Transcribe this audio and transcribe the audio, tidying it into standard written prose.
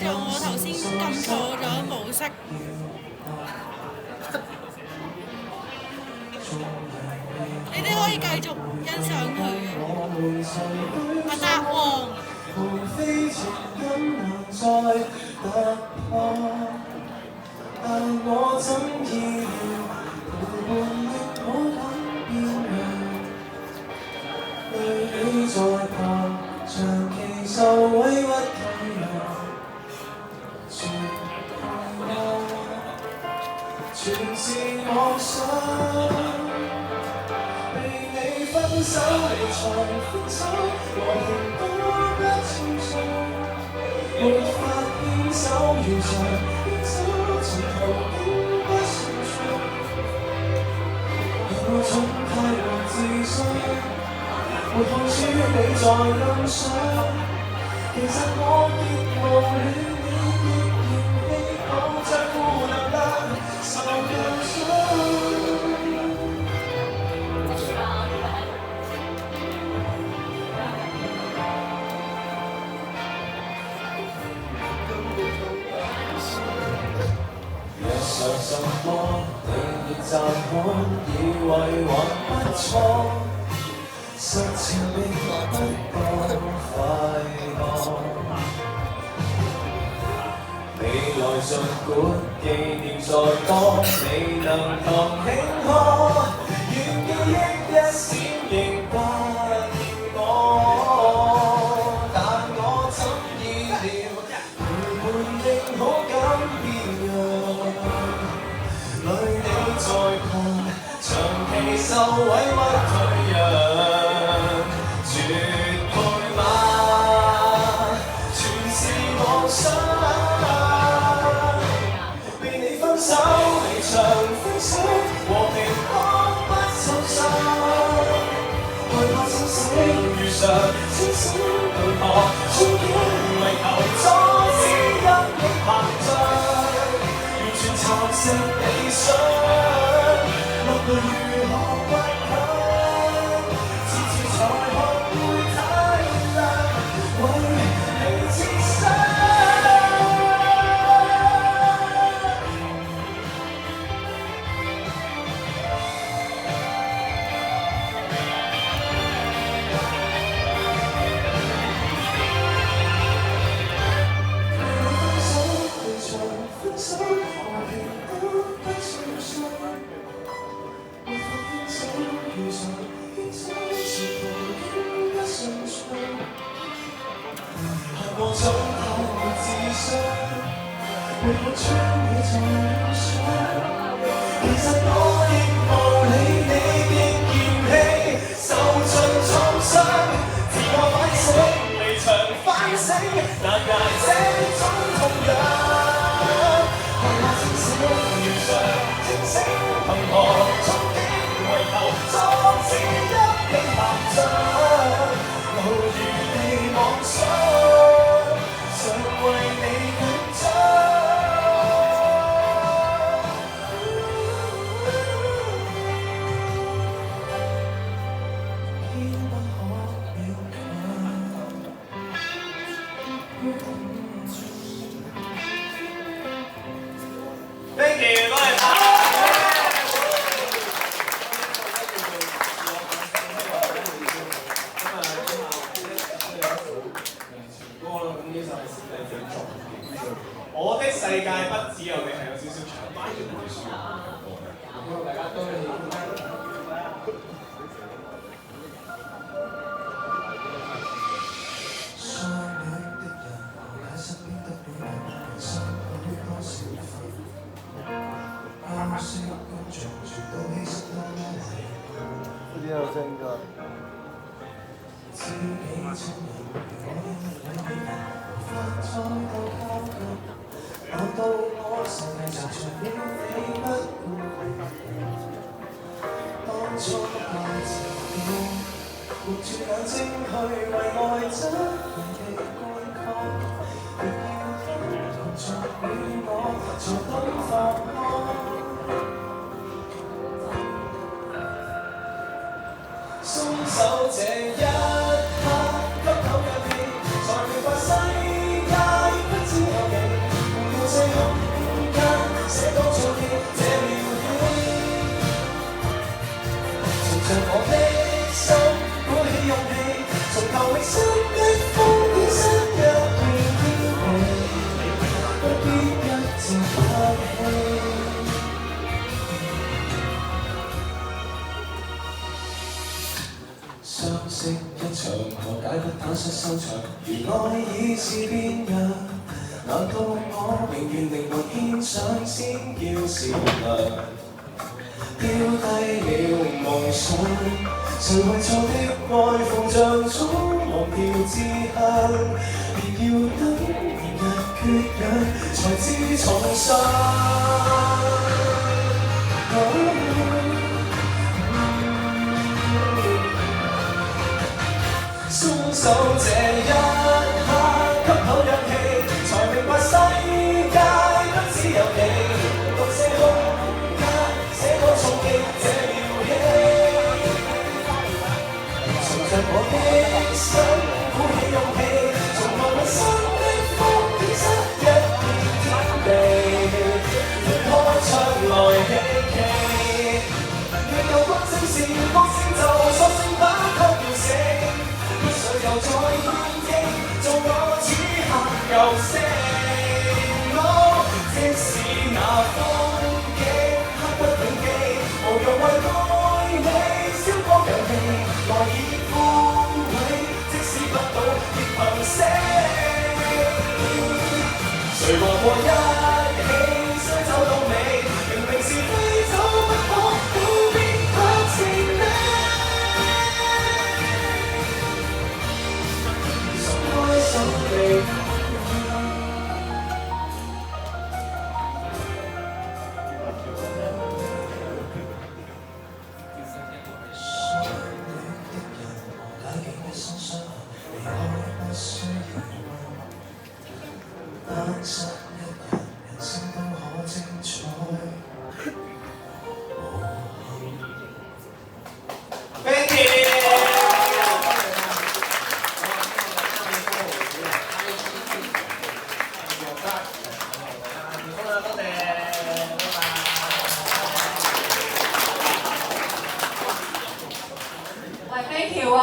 咗我頭先撳錯咗模式。你哋可以繼續欣賞佢嘅。阿達王。但我怎意料，陪伴亦可敢變樣，對你在旁，長期受委屈退讓，絕望，全是妄想。被你分手離場，分手和平多不暢順，沒法牽手如常，牽手前途竟不順暢。我總太過自信，沒看出你在暗想，其實我極無戀你，極嫌棄我在負能量，受教傷。若想什麼，你亦暫看，以為還不錯，實情並不夠快樂。未來儘管紀念再多，未能同慶賀，願記憶一閃仍不見我。但我怎意料，陪伴亦可敢變樣，累你在旁，長期受委屈退讓，絕配嗎？全是妄想。被你分手離場，分手和平可不受傷，害怕清醒如常，清醒對何憧憬迷頭，阻止陰影膨脹，完全蠶食理想，落淚如何倔強，遲遲才學會體諒，為你自傷。我總太過自信，沒看出你在暗想，其實我亦無理，你亦嫌棄，受盡創傷，自我反省，離場反省，難捱這種痛癢，害怕清醒如常，清醒憑何憧憬回頭，阻止陰影膨脹，無餘地妄想。為你緊張，偏不可勉強。Thank you， 多謝晒。我的世界不只有你係有少少長板嘅背書，希望大家都可以相戀的人，留喺身邊得到人，人生許多小分，啱識工作全都犧牲得多為，呢啲有聲㗎。知己親人，我應禮你，無法再度靠近。難道我成日常常要你不顧？坦率收場。如愛已是變樣，難道我永遠靈魂獻上先叫善良？丟低了夢想，誰為錯的愛縫像中忘掉志向？別要等年日缺氧，才知重傷。鬆手這一刻，吸口氧氣，才明白世界不只有你。獨寫空間，寫歌衝擊這妙戲。隨着我的心，鼓起勇氣，從來陌生的風景失一片天地，推開窗來希冀。若有關心事，歌聲就索性不給喚醒。又再獻技，做我此刻救星。即使那風景刻不銘記，無用為愛你燒光氧氣，來以枯萎，即使不倒亦憑死。誰和我一起相走到尾，明明是非走不可，都必合情理。單身一人，人生都可精彩。Thank you。喂，飛橋啊！